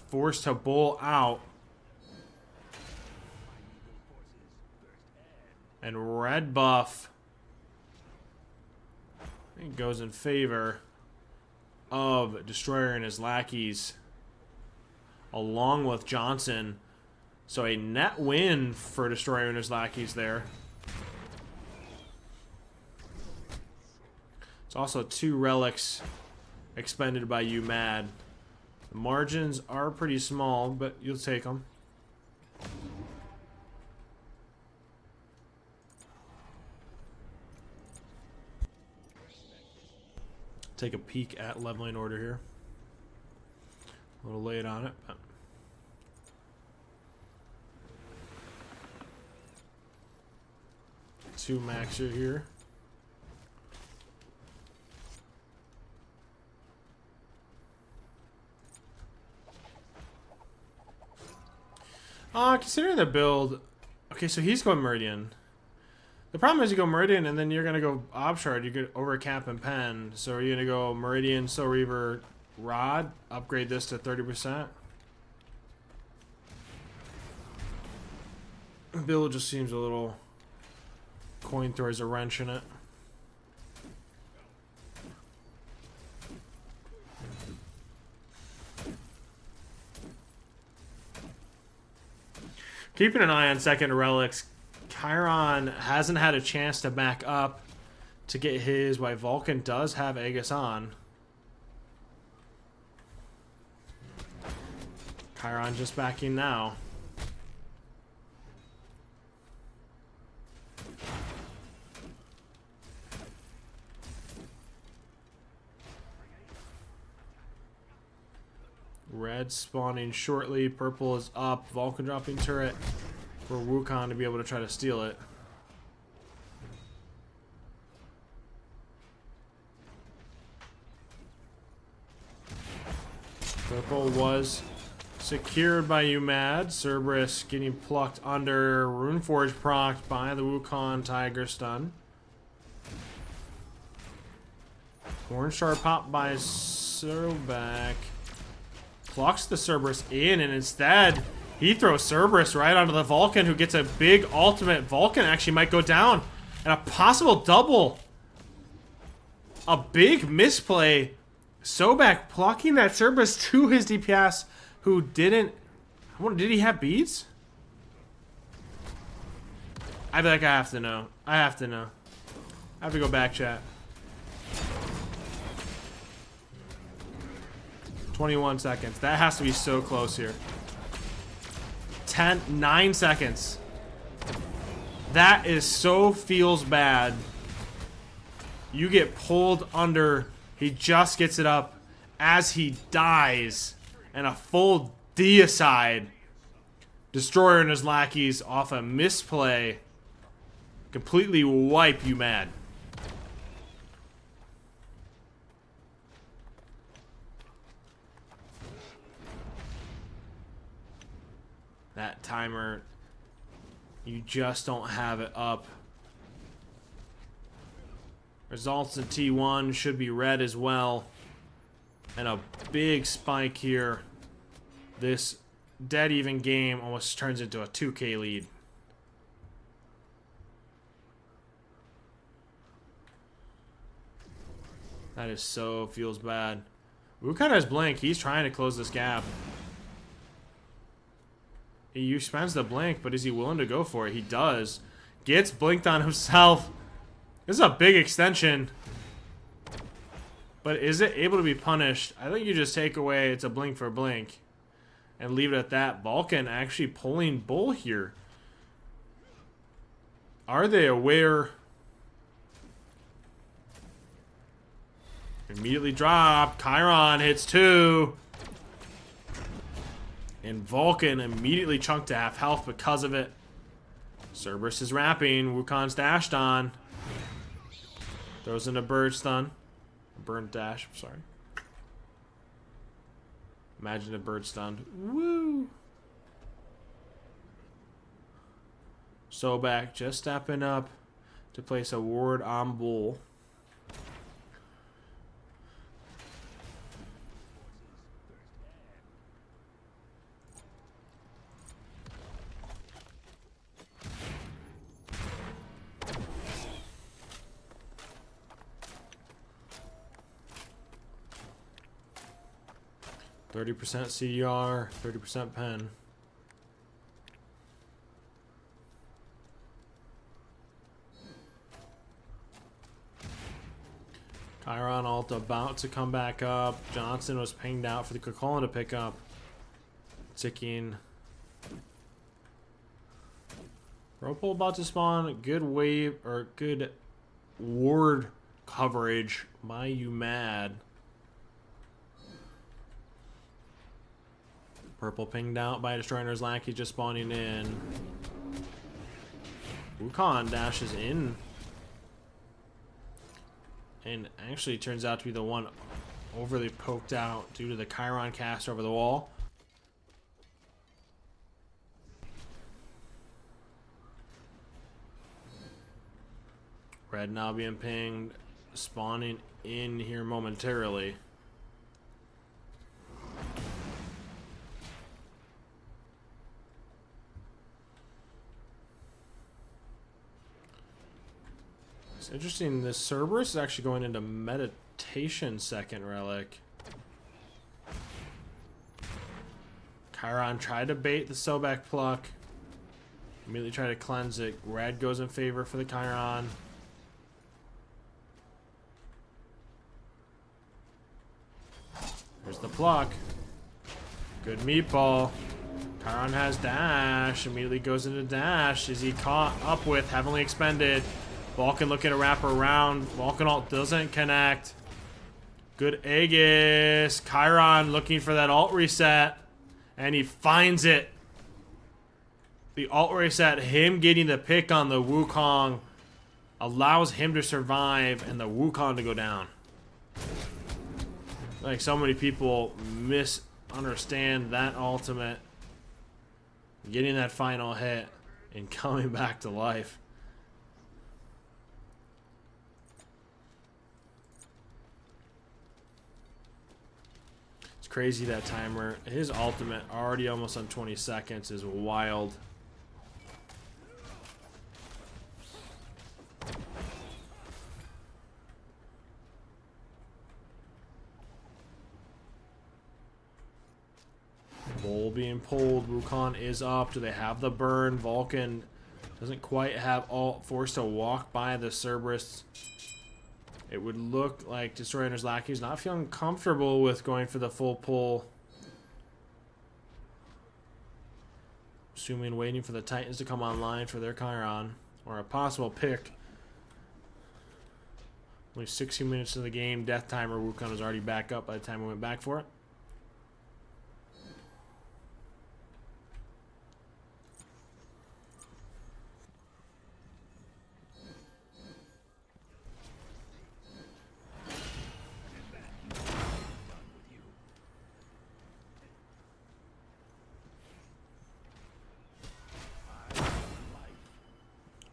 forced to bowl out. And red buff, I think, goes in favor of Destroyer and his Lackeys, along with Johnson. So a net win for Destroyer and his Lackeys there. It's also 2 relics expended by uMaD. The margins are pretty small, but you'll take them. Take a peek at leveling order here. A little late on it, but two maxer here. Considering the build, okay, so he's going Meridian. The problem is you go Meridian and then you're going to go Obshard. You could overcap and pen. So are you going to go Meridian, Soul Reaver, Rod? Upgrade this to 30%? Bill just seems a little... Coin throws a wrench in it. Keeping an eye on second relics. Chiron hasn't had a chance to back up to get his, while Vulcan does have Aegis on. Chiron just backing now. Red spawning shortly. Purple is up. Vulcan dropping turret for Wukong to be able to try to steal it. Purple was secured by uMaD. Cerberus getting plucked under. Runeforge procced by the Wukong Tiger stun. Hornshard popped by Sobek. Plucks the Cerberus in, and instead he throws Cerberus right onto the Vulcan, who gets a big ultimate. Vulcan actually might go down, and a possible double. A big misplay. Sobek plucking that Cerberus to his DPS, who didn't... Did he have beads? I feel like I have to know. I have to know. I have to go back chat. 21 seconds. That has to be so close here. 9 seconds. That is so feels bad. You get pulled under. He just gets it up as he dies. And a full deicide. Destroyer and his lackeys off a misplay. Completely wipe uMaD. That timer, you just don't have it up. Results in T1 should be red as well. And a big spike here. This dead even game almost turns into a 2K lead. That is so feels bad. Wukong has blink. He's trying to close this gap. He spends the blink, but is he willing to go for it? He does. Gets blinked on himself. This is a big extension. But is it able to be punished? I think you just take away it's a blink for blink. And leave it at that. Vulcan actually pulling bull here. Are they aware? Immediately dropped. Chiron hits 2. And Vulcan immediately chunked to half health because of it. Cerberus is wrapping. Wukong's dashed on. Throws in a bird stun. A burnt dash, I'm sorry. Imagine a bird stunned. Woo! Sobek just stepping up to place a ward on bull. %, CDR, 30% pen. Chiron ult about to come back up. Johnson was pinged out for the Kokolin to pick up. Ticking. Whirlpool about to spawn. Good wave, or good ward coverage by uMaD. Purple pinged out by Destroyer's Lackey just spawning in. Wukong dashes in. And actually turns out to be the one overly poked out due to the Chiron cast over the wall. Red now being pinged, spawning in here momentarily. It's interesting, this Cerberus is actually going into meditation second relic. Chiron tried to bait the Sobek pluck. Immediately try to cleanse it. Red goes in favor for the Chiron. There's the pluck. Good meatball. Chiron has dash. Immediately goes into dash. Is he caught up with heavily expended? Vulcan looking to wrap around. Vulcan ult doesn't connect. Good Aegis. Chiron looking for that ult reset. And he finds it. The ult reset, him getting the pick on the Wukong, allows him to survive and the Wukong to go down. Like, so many people misunderstand that ultimate. Getting that final hit and coming back to life. It's crazy, that timer. His ultimate already almost on 20 seconds is wild. Bull being pulled. Wukong is up. Do they have the burn? Vulcan doesn't quite have ult. Forced to walk by the Cerberus. It would look like Destroyer's Lackeys not feeling comfortable with going for the full pull. Assuming waiting for the Titans to come online for their Chiron. Or a possible pick. Only 60 minutes of the game. Death timer. Wukong was already back up by the time we went back for it.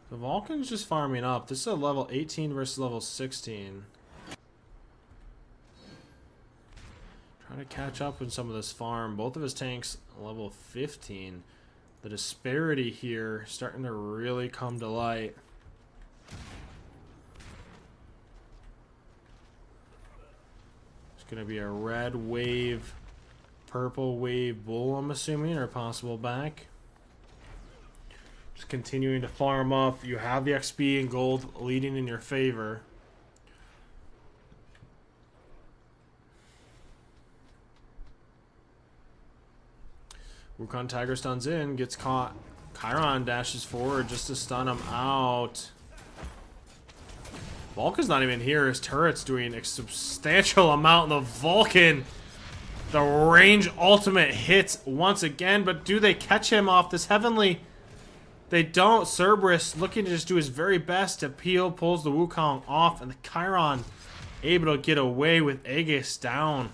The Vulcan's just farming up. This is a level 18 versus level 16. Trying to catch up in some of this farm. Both of his tanks level 15. The disparity here starting to really come to light. It's going to be a red wave, purple wave bull, I'm assuming, or a possible back. Just continuing to farm up. You have the XP and gold leading in your favor. Wukong Tiger stuns in, gets caught. Chiron dashes forward just to stun him out. Vulcan's not even here. His turret's doing a substantial amount. The Vulcan, the range ultimate hits once again, but do they catch him off this heavenly? They don't. Cerberus looking to just do his very best to peel, pulls the Wukong off, and the Chiron able to get away with Aegis down.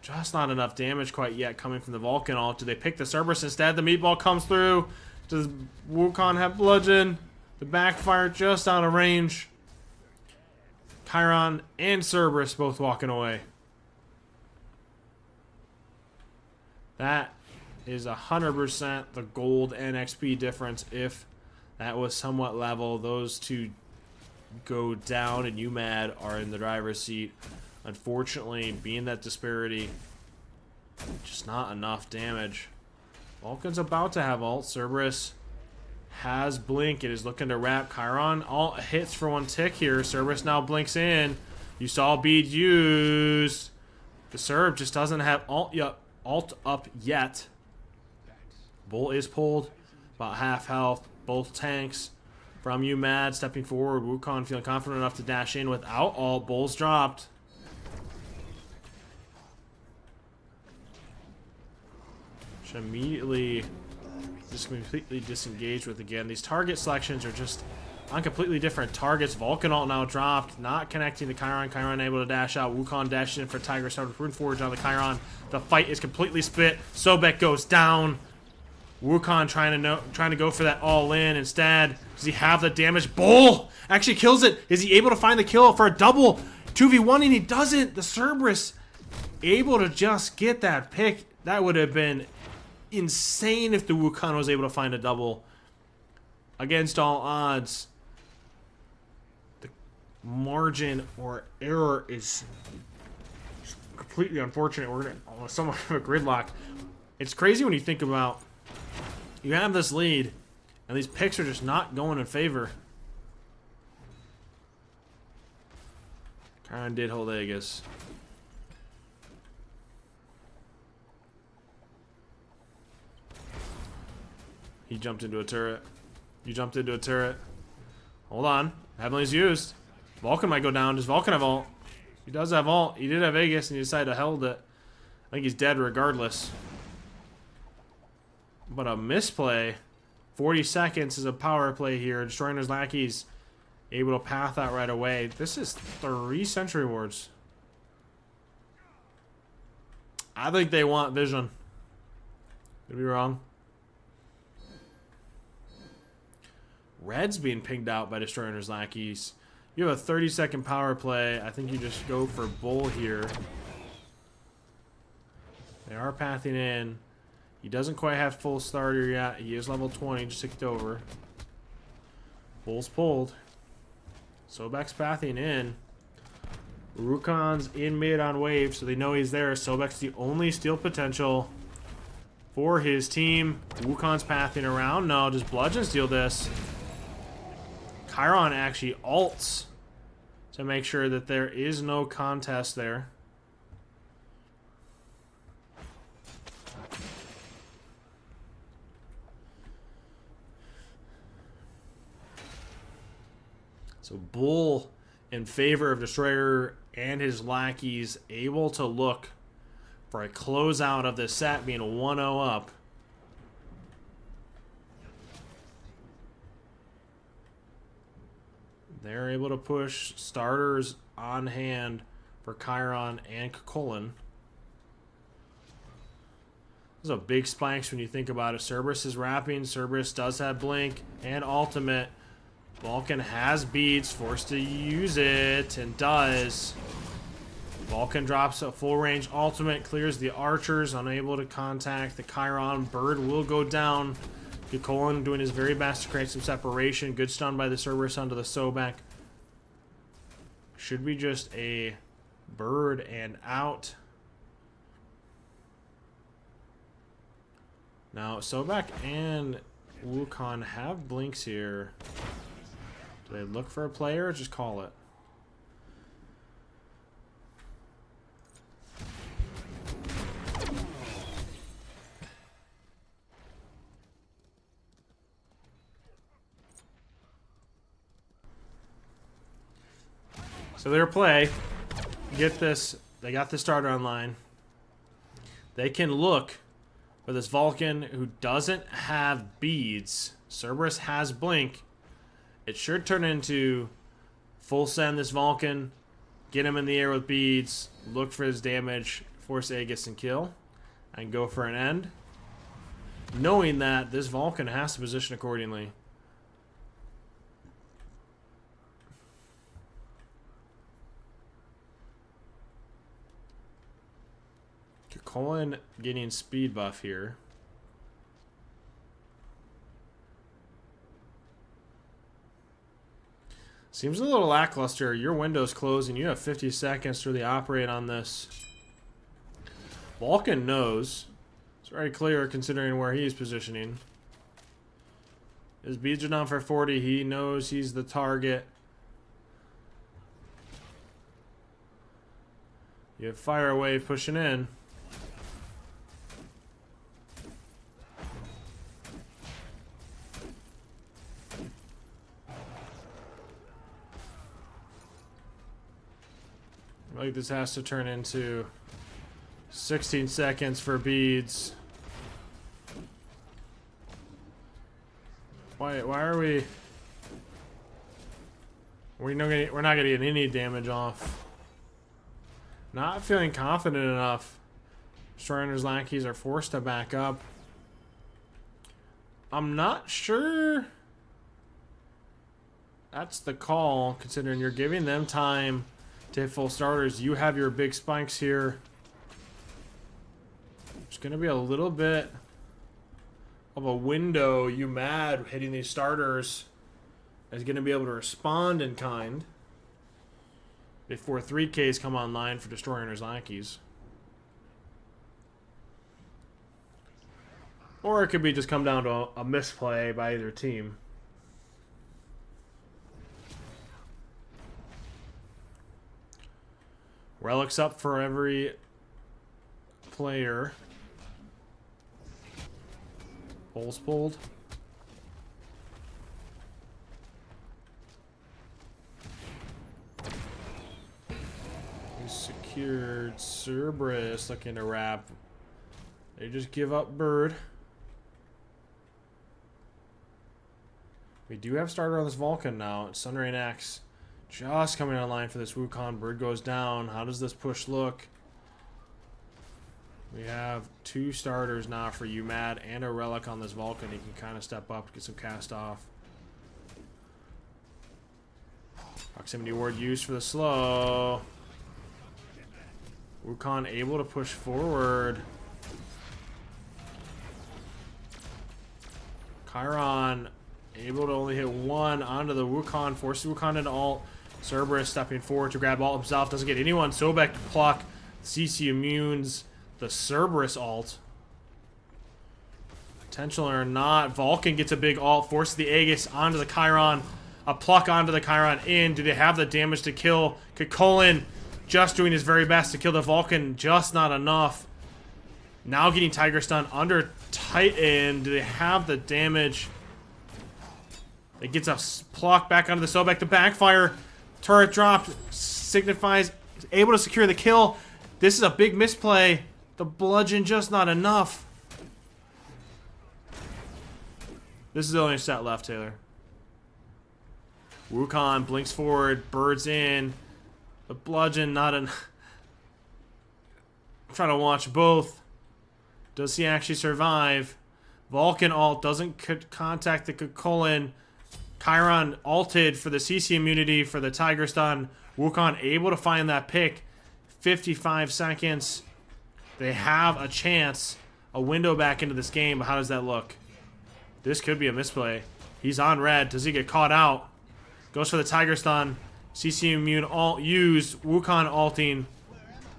Just not enough damage quite yet coming from the Vulcan ult. Do they pick the Cerberus instead? The meatball comes through. Does Wukong have bludgeon? The backfire just out of range. Chiron and Cerberus both walking away. That is 100% the gold and XP difference. If that was somewhat level, those two go down and uMaD are in the driver's seat. Unfortunately, being that disparity, just not enough damage. Vulcan's about to have ult. Cerberus has blink. It is looking to wrap. Chiron ult hits for one tick here. Cerberus now blinks in. You saw bead used. The Cerb just doesn't have ult up yet. Bull is pulled, about half health. Both tanks from uMaD stepping forward. Wukong feeling confident enough to dash in without ult. Bull's dropped. Should immediately just completely disengaged with again. These target selections are just on completely different targets. Vulcan ult now dropped, not connecting to Chiron. Chiron able to dash out. Wukong dashed in for Tiger. Started Rune Forge on the Chiron. The fight is completely split. Sobek goes down. Wukong trying to go for that all in instead. Does he have the damage? Bull actually kills it. Is he able to find the kill for a double 2v1? And he doesn't. The Cerberus able to just get that pick. That would have been insane if the Wukong was able to find a double. Against all odds, the margin or error is completely unfortunate. We're gonna somewhat of a gridlock. It's crazy when you think about you have this lead and these picks are just not going in favor. Chiron did hold Aegis. He jumped into a turret. You jumped into a turret. Hold on. Heavenly's used. Vulcan might go down. Does Vulcan have ult? He does have ult. He did have Aegis and he decided to hold it. I think he's dead regardless. But a misplay. 40 seconds is a power play here. Destroying his Lackeys. Able to path out right away. This is 3 Sentry Wards. I think they want Vision. Could be wrong. Red's being pinged out by Destroying his Lackeys. You have a 30-second power play. I think you just go for Bull here. They are pathing in. He doesn't quite have full starter yet. He is level 20, just ticked over. Bull's pulled. Sobek's pathing in. Wukon's in mid on wave, so they know he's there. Sobek's the only steal potential for his team. Wukon's pathing around. No, just bludgeon steal this. Chiron actually ults to make sure that there is no contest there. So Bull in favor of Destroyer and his Lackeys, able to look for a closeout of this set, being 1-0 up. They're able to push starters on hand for Chiron and Kukulkan. Those are big spikes when you think about it. Cerberus is wrapping. Cerberus does have Blink and Ultimate. Vulcan has beads, forced to use it, and does. Vulcan drops a full range ultimate, clears the archers, unable to contact the Chiron. Bird will go down. Kukulkan doing his very best to create some separation. Good stun by the Cerberus onto the Sobek. Should be just a bird and out. Now, Sobek and Wukong have blinks here. Do they look for a player or just call it? So their play, get this, they got the starter online. They can look for this Vulcan who doesn't have beads. Cerberus has Blink. It should turn into full send this Vulcan, get him in the air with beads, look for his damage, force Aegis and kill, and go for an end. Knowing that this Vulcan has to position accordingly. Kukulkan getting speed buff here. Seems a little lackluster. Your window's closing. You have 50 seconds to really operate on this. Vulcan knows. It's very clear considering where he's positioning. His beads are down for 40. He knows he's the target. You have Fire Wave pushing in. Like this has to turn into 16 seconds for beads. Why are we? We're not gonna get any damage off. Not feeling confident enough. Destroyers Lackeys are forced to back up. I'm not sure that's the call, considering you're giving them time to hit full starters. You have your big spikes here. There's going to be a little bit of a window. uMaD hitting these starters is going to be able to respond in kind before 3Ks come online for destroying his Lackeys. Or it could be just come down to a misplay by either team. Relics up for every player. Holes pulled. He's secured. Cerberus looking to wrap. They just give up Bird. We do have starter on this Vulcan now. It's Sunrain X. Just coming online for this Wukong. Bird goes down. How does this push look? We have 2 starters now for uMaD and a Relic on this Vulcan. He can kind of step up, get some cast off. Proximity ward used for the slow. Wukong able to push forward. Chiron able to only hit 1 onto the Wukong. Forces Wukong into ult. Cerberus stepping forward to grab ult himself. Doesn't get anyone. Sobek to pluck. CC immunes the Cerberus ult. Potential or not. Vulcan gets a big ult. Forces the Aegis onto the Chiron. A pluck onto the Chiron in. Do they have the damage to kill? Kukulin just doing his very best to kill the Vulcan. Just not enough. Now getting Tiger Stun under Titan. Do they have the damage? It gets a pluck back onto the Sobek. The backfire. Turret dropped. Signifies able to secure the kill. This is a big misplay. The bludgeon just not enough. This is the only set left, Taylor. Wukong blinks forward. Bird's in. The bludgeon not enough. I'm trying to watch both. Does he actually survive? Vulcan ult doesn't contact the Kukulin. Chiron ulted for the CC immunity for the Tiger Stun. Wukong able to find that pick. 55 seconds. They have a chance. A window back into this game, but how does that look? This could be a misplay. He's on red. Does he get caught out? Goes for the Tiger Stun. CC immune ult used. Wukong ulting.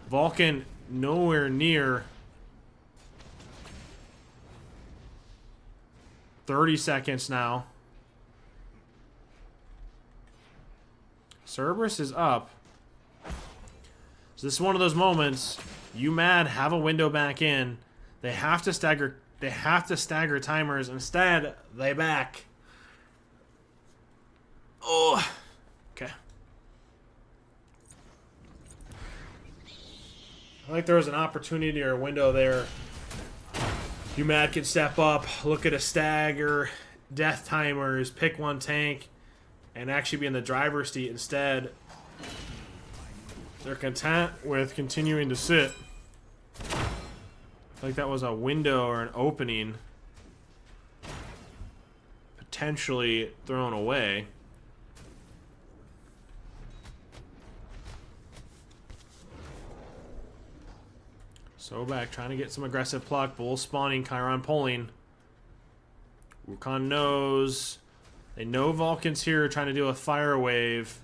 Vulcan nowhere near. 30 seconds now. Cerberus is up. So this is one of those moments. uMaD have a window back in. They have to stagger. They have to stagger timers. Instead, they back. Oh, okay. I think there was an opportunity or a window there. uMaD can step up, look at a stagger, death timers, pick one tank, and actually be in the driver's seat. Instead, they're content with continuing to sit. I think that was a window or an opening potentially thrown away. Sobek trying to get some aggressive pluck. Bull spawning, Chiron pulling. Wukong knows. They know Vulcan's here trying to do a fire wave.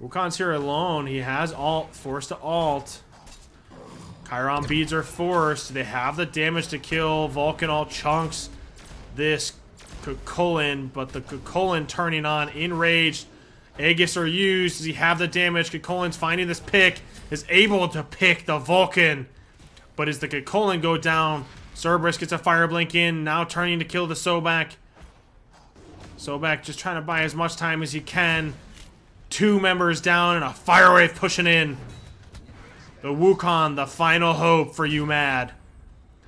Wukong's here alone. He has ult. Forced to ult. Chiron beads are forced. They have the damage to kill. Vulcan all chunks this Kukulin, but the Kukulin turning on, enraged. Aegis are used. Does he have the damage? Kukulin's finding this pick. Is able to pick the Vulcan. But as the Kukulin go down, Cerberus gets a fire blink in. Now turning to kill the Sobek. Sobek just trying to buy as much time as he can. 2 members down and a fire wave pushing in. The Wukong, the final hope for uMaD.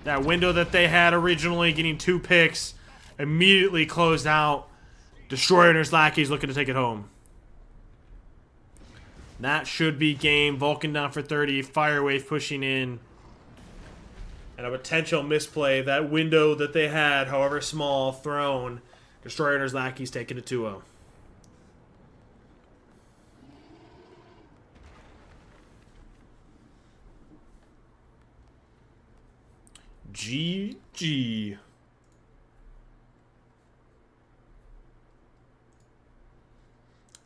That window that they had originally, getting 2 picks, immediately closed out. Destroyer's Lackeys looking to take it home. That should be game. Vulcan down for 30. Fire wave pushing in. and a potential misplay. That window that they had, however small, thrown. Destroyer and his Lackeys taking it 2-0. GG.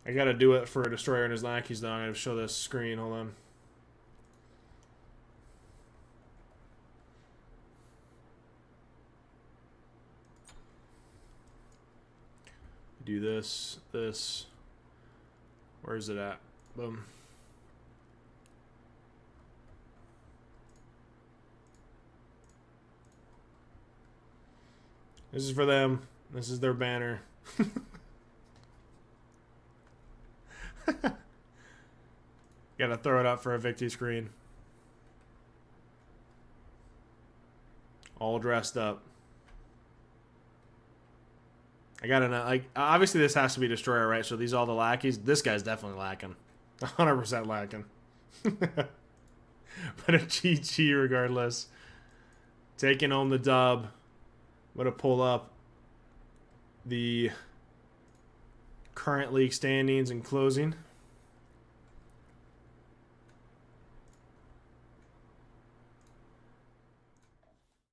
I gotta do it for a Destroyer and his Lackeys, though. I'm gonna show this screen. Hold on. Do this. Where is it at? Boom. This is for them. This is their banner. Gotta throw it up for a victory screen. All dressed up. I gotta know, like, obviously this has to be Destroyer, right? So these are all the Lackeys. This guy's definitely lacking. 100% lacking. But a GG regardless. Taking home the dub. I'm gonna pull up the current league standings and closing.